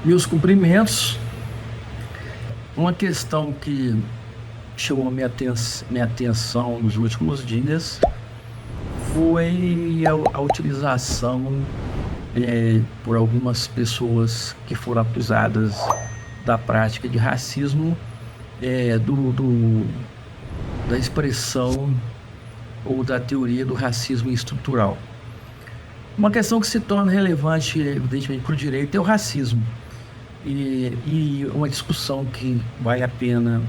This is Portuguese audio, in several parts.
Meus cumprimentos. Uma questão que chamou minha atenção nos últimos dias foi a utilização por algumas pessoas que foram acusadas da prática de racismo, da expressão ou da teoria do racismo estrutural. Uma questão que se torna relevante, evidentemente, para o direito é o racismo. E uma discussão que vale a pena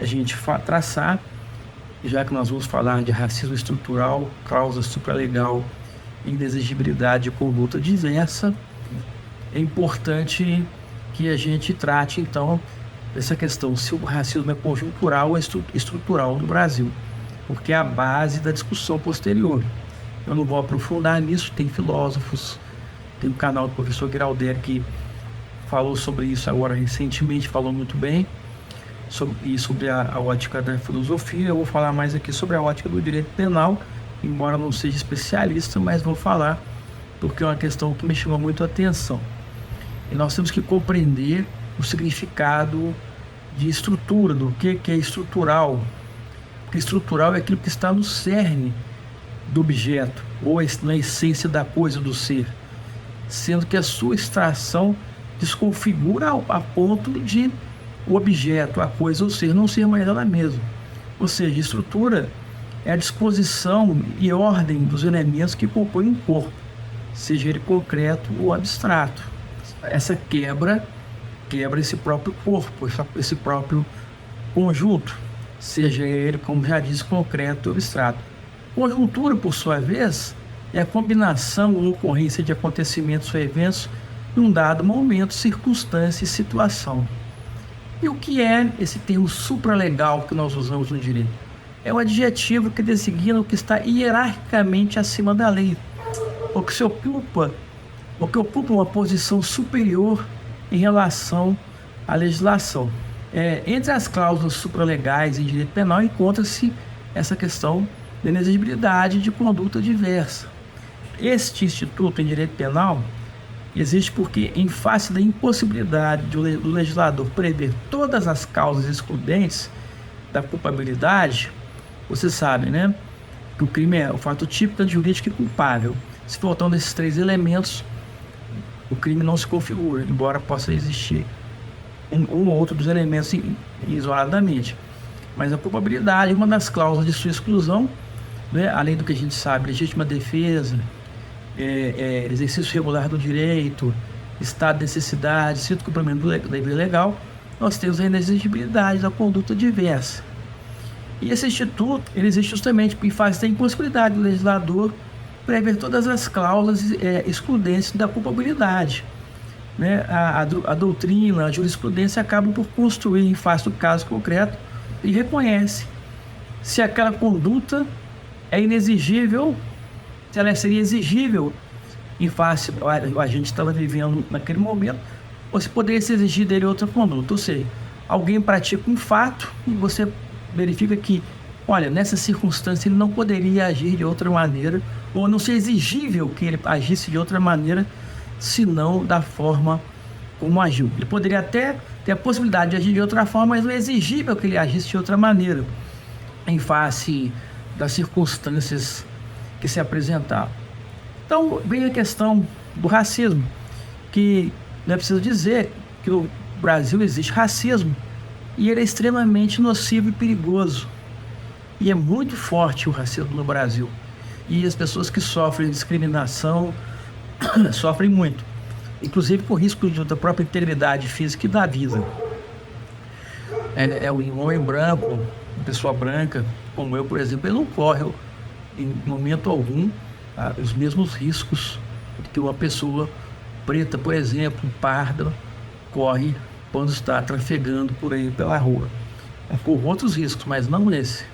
a gente traçar, já que nós vamos falar de racismo estrutural, causa supralegal e inexigibilidade de conduta diversa, é importante que a gente trate, então, essa questão, se o racismo é conjuntural ou estrutural no Brasil, porque é a base da discussão posterior. Eu não vou aprofundar nisso, tem filósofos, tem o canal do professor Giraldelli que falou sobre isso agora recentemente, falou muito bem, sobre a ótica da filosofia. Eu vou falar mais aqui sobre a ótica do direito penal, embora não seja especialista, mas vou falar porque é uma questão que me chamou muito a atenção. E nós temos que compreender o significado de estrutura, do que é estrutural. Porque estrutural é aquilo que está no cerne do objeto, ou na essência da coisa, do ser, sendo que a sua extração desconfigura a ponto de o objeto, a coisa, ou ser, não ser mais ela mesma. Ou seja, estrutura é a disposição e ordem dos elementos que compõem um corpo, seja ele concreto ou abstrato. Essa quebra esse próprio corpo, esse próprio conjunto, seja ele, como já disse, concreto ou abstrato. Conjuntura, por sua vez, é a combinação ou ocorrência de acontecimentos ou eventos em um dado momento, circunstância e situação. E o que é esse termo supralegal que nós usamos no direito? É um adjetivo que designa o que está hierarquicamente acima da lei, o que ocupa uma posição superior em relação à legislação. Entre as cláusulas supralegais em direito penal encontra-se essa questão da inexigibilidade de conduta diversa. Este instituto em direito penal existe porque, em face da impossibilidade do legislador prever todas as causas excludentes da culpabilidade, você sabe, né, que o crime é o fato típico, jurídico e culpável. Se faltando esses três elementos, o crime não se configura, embora possa existir um ou outro dos elementos isoladamente. Mas a culpabilidade é uma das cláusulas de sua exclusão, né, além do que a gente sabe, legítima defesa, exercício regular do direito, estado de necessidade, estrito cumprimento do dever legal. Nós temos a inexigibilidade da conduta diversa. E esse instituto, ele existe justamente em face da impossibilidade do legislador prever todas as cláusulas excludentes da culpabilidade, né? A doutrina, a jurisprudência acabam por construir em face do caso concreto e reconhece se aquela conduta é inexigível, se ela seria exigível em face a gente estava vivendo naquele momento, ou se poderia ser exigir dele outra conduta. Ou seja, alguém pratica um fato e você verifica que, olha, nessa circunstância ele não poderia agir de outra maneira, ou não ser exigível que ele agisse de outra maneira, senão da forma como agiu. Ele poderia até ter a possibilidade de agir de outra forma, mas não é exigível que ele agisse de outra maneira, em face das circunstâncias que se apresentavam. Então, vem a questão do racismo, que não é preciso dizer que no Brasil existe racismo, e ele é extremamente nocivo e perigoso. E é muito forte o racismo no Brasil. E as pessoas que sofrem discriminação sofrem muito, inclusive por risco da própria integridade física e da vida. Um homem branco, uma pessoa branca, como eu, por exemplo, ele não corre em momento algum os mesmos riscos que uma pessoa preta, por exemplo, parda, corre quando está trafegando por aí pela rua. Corre outros riscos, mas não esse.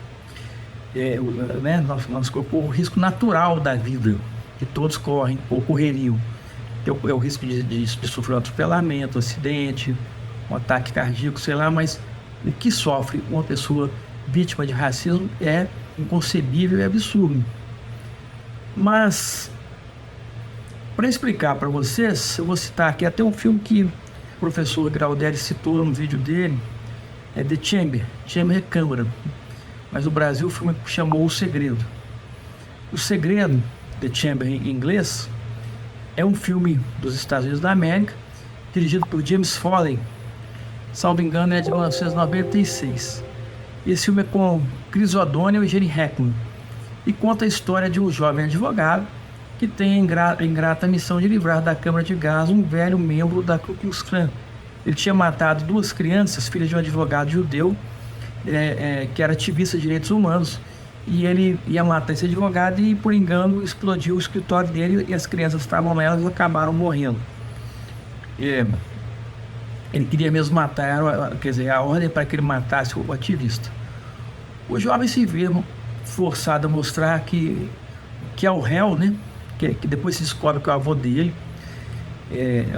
Nós corremos o risco natural da vida, que todos correm ou correriam, que é o risco de sofrer um atropelamento, um acidente, um ataque cardíaco, sei lá, mas o que sofre uma pessoa vítima de racismo é inconcebível e absurdo. Mas Para explicar para vocês, eu vou citar aqui até um filme que o professor Graudelli citou no vídeo dele, é The Chamber, Chamber é Câmara, mas no Brasil o filme chamou O Segredo. O Segredo, The Chamber em inglês, é um filme dos Estados Unidos da América, dirigido por James Foley, salvo engano é de 1996. Esse filme é com Chris O'Donnell e Gene Hackman e conta a história de um jovem advogado que tem a ingrata missão de livrar da câmara de gás um velho membro da Ku Klux Klan. Ele tinha matado 2 crianças, filhas de um advogado judeu, que era ativista de direitos humanos, e ele ia matar esse advogado e, por engano, explodiu o escritório dele e as crianças estavam lá, elas acabaram morrendo. Ele queria mesmo matar, quer dizer, a ordem para que ele matasse o ativista. O jovem se vê forçado a mostrar que é o réu, né? Que depois se descobre que é o avô dele,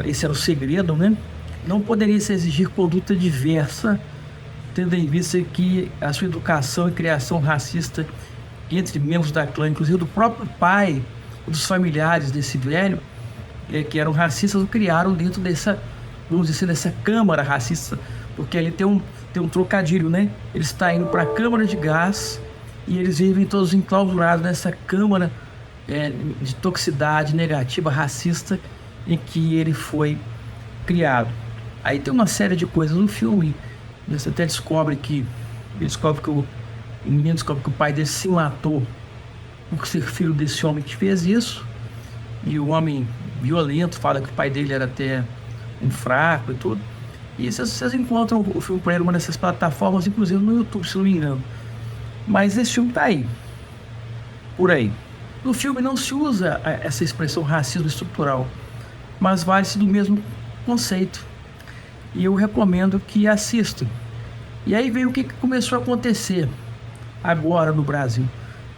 esse era o segredo, né? Não poderia se exigir conduta diversa, tendo em vista que a sua educação e criação racista entre membros da clã, inclusive do próprio pai, dos familiares desse velho, que eram racistas, o criaram dentro dessa, vamos dizer, dessa câmara racista, porque ali tem um trocadilho, né? Ele está indo para a câmara de gás e eles vivem todos enclausurados nessa câmara de toxicidade negativa, racista, em que ele foi criado. Aí tem uma série de coisas no filme. Você até descobre que o menino descobre que o pai dele se matou por ser filho desse homem que fez isso. E o homem violento fala que o pai dele era até um fraco e tudo. E vocês encontram o filme por aí numa dessas plataformas, inclusive no YouTube, se não me engano. Mas esse filme tá aí, por aí. No filme não se usa essa expressão racismo estrutural, mas vale-se do mesmo conceito. E eu recomendo que assistam. E aí veio o que começou a acontecer agora no Brasil.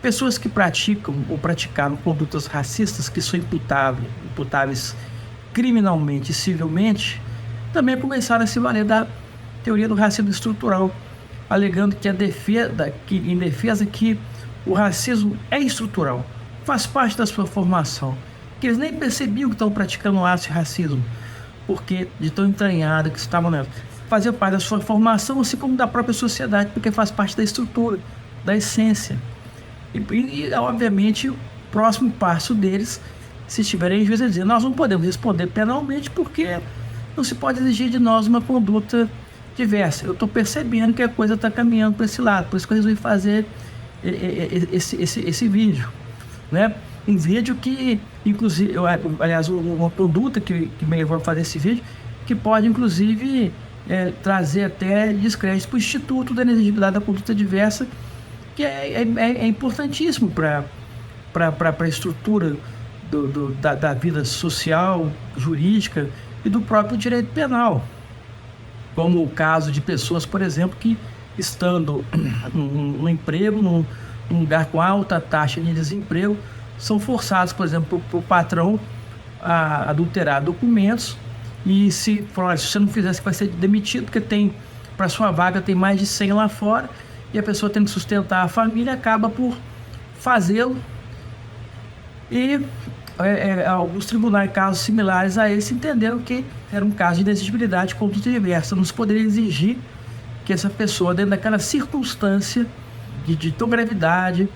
Pessoas que praticam ou praticaram condutas racistas que são imputáveis criminalmente e civilmente, também começaram a se valer da teoria do racismo estrutural, alegando que em defesa que o racismo é estrutural, faz parte da sua formação, que eles nem percebiam que estão praticando um ato de racismo, porque de tão entranhado que estavam nela. Fazia parte da sua formação, assim como da própria sociedade, porque faz parte da estrutura, da essência. E obviamente, o próximo passo deles, se estiverem em juízo, é dizer: nós não podemos responder penalmente porque não se pode exigir de nós uma conduta diversa. Eu estou percebendo que a coisa está caminhando para esse lado, por isso que eu resolvi fazer esse vídeo, né? Um vídeo que, inclusive, aliás, uma conduta que me levou a fazer esse vídeo, que pode, inclusive, trazer até descrédito para o Instituto da Inexigibilidade da Conduta Diversa, que é importantíssimo para a estrutura da vida social, jurídica e do próprio direito penal. Como o caso de pessoas, por exemplo, que estando no emprego, num lugar com alta taxa de desemprego, são forçados, por exemplo, por patrão a adulterar documentos e se você não fizer, você vai ser demitido, porque para sua vaga tem mais de 100 lá fora e a pessoa tem que sustentar a família, acaba por fazê-lo. E alguns tribunais, casos similares a esse, entenderam que era um caso de inexigibilidade de conduta diversa. Não se poderia exigir que essa pessoa, dentro daquela circunstância de tão gravidade,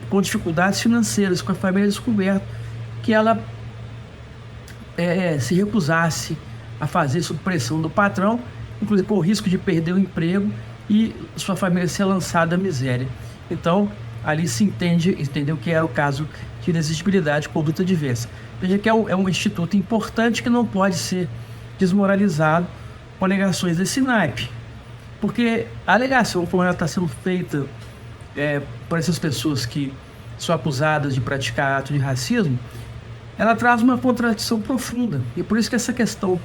com dificuldades financeiras, com a família descoberta, que ela se recusasse a fazer sob pressão do patrão, inclusive por risco de perder o emprego e sua família ser lançada à miséria. Então, ali se entendeu que era o caso de inexigibilidade de conduta diversa. Veja que é um instituto importante que não pode ser desmoralizado com alegações desse naipe. Porque a alegação, como ela está sendo feita por essas pessoas que são acusadas de praticar ato de racismo, ela traz uma contradição profunda. E por isso que essa questão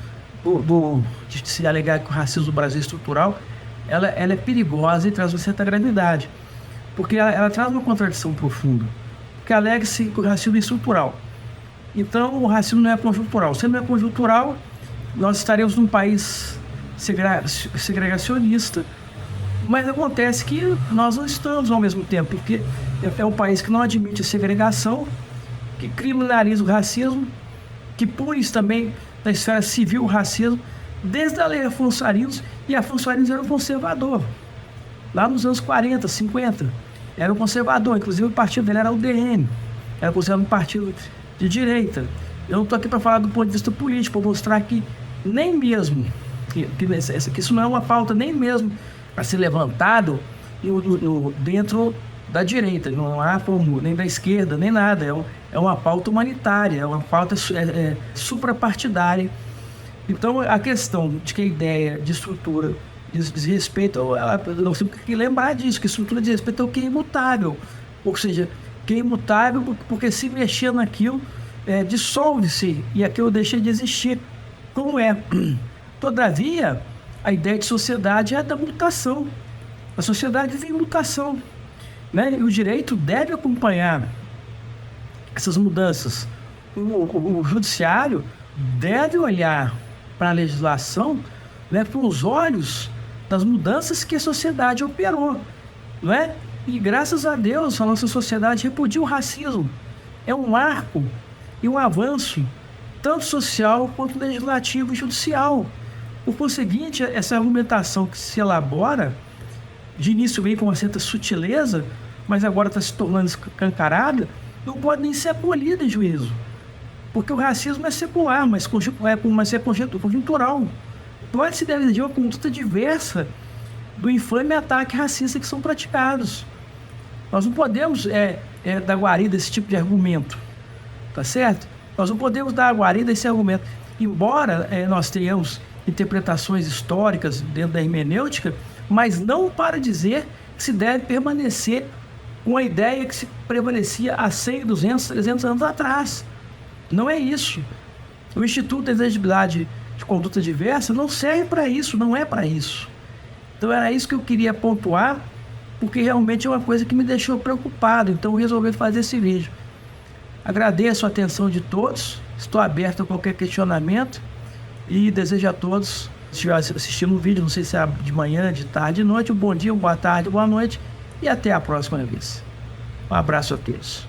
de se alegar que o racismo no Brasil é estrutural, ela é perigosa e traz uma certa gravidade. Porque ela traz uma contradição profunda. Porque alega-se que o racismo é estrutural. Então, o racismo não é conjuntural. Se não é conjuntural, nós estaremos num país segregacionista. Mas acontece que nós não estamos ao mesmo tempo, porque é um país que não admite a segregação que criminaliza o racismo, que pune também na esfera civil o racismo, desde a lei Afonso Arinos, e Afonso Arinos era um conservador, lá nos anos 40, 50, era um conservador, inclusive o partido dele era o DN, era considerado um partido de direita. Eu não estou aqui para falar do ponto de vista político, para mostrar que nem mesmo, que isso não é uma pauta nem mesmo a ser levantado dentro da direita, não há como, nem da esquerda, nem nada, é uma pauta humanitária, é uma pauta suprapartidária. Então, a questão de que a ideia de estrutura diz respeito, nós temos que lembrar disso, que estrutura de respeito é o que é imutável, ou seja, que é imutável porque se mexer naquilo, dissolve-se e aquilo deixa de existir, como é. Todavia, a ideia de sociedade é da mutação. A sociedade vive em mutação, né? E o direito deve acompanhar essas mudanças. O judiciário deve olhar para a legislação, né, com os olhos das mudanças que a sociedade operou, não é? E graças a Deus a nossa sociedade repudia o racismo. É um marco e um avanço tanto social quanto legislativo e judicial. Por conseguinte, essa argumentação que se elabora, de início vem com uma certa sutileza, mas agora está se tornando escancarada, não pode nem ser acolhida em juízo. Porque o racismo é secular, mas é conjuntural. Pode se decidir uma conduta diversa do infame ataque racista que são praticados. Nós não podemos dar guarida a esse tipo de argumento, tá certo? Nós não podemos dar guarida a esse argumento. Embora nós tenhamos interpretações históricas dentro da hermenêutica, mas não para dizer que se deve permanecer com a ideia que se prevalecia há 100, 200, 300 anos atrás. Não é isso. O Instituto de Exigibilidade de Conduta Diversa não serve para isso, não é para isso. Então era isso que eu queria pontuar, porque realmente é uma coisa que me deixou preocupado, então eu resolvi fazer esse vídeo. Agradeço a atenção de todos, estou aberto a qualquer questionamento e desejo a todos, se estiver assistindo o vídeo, não sei se é de manhã, de tarde, de noite, um bom dia, uma boa tarde, boa noite e até a próxima vez. Um abraço a todos.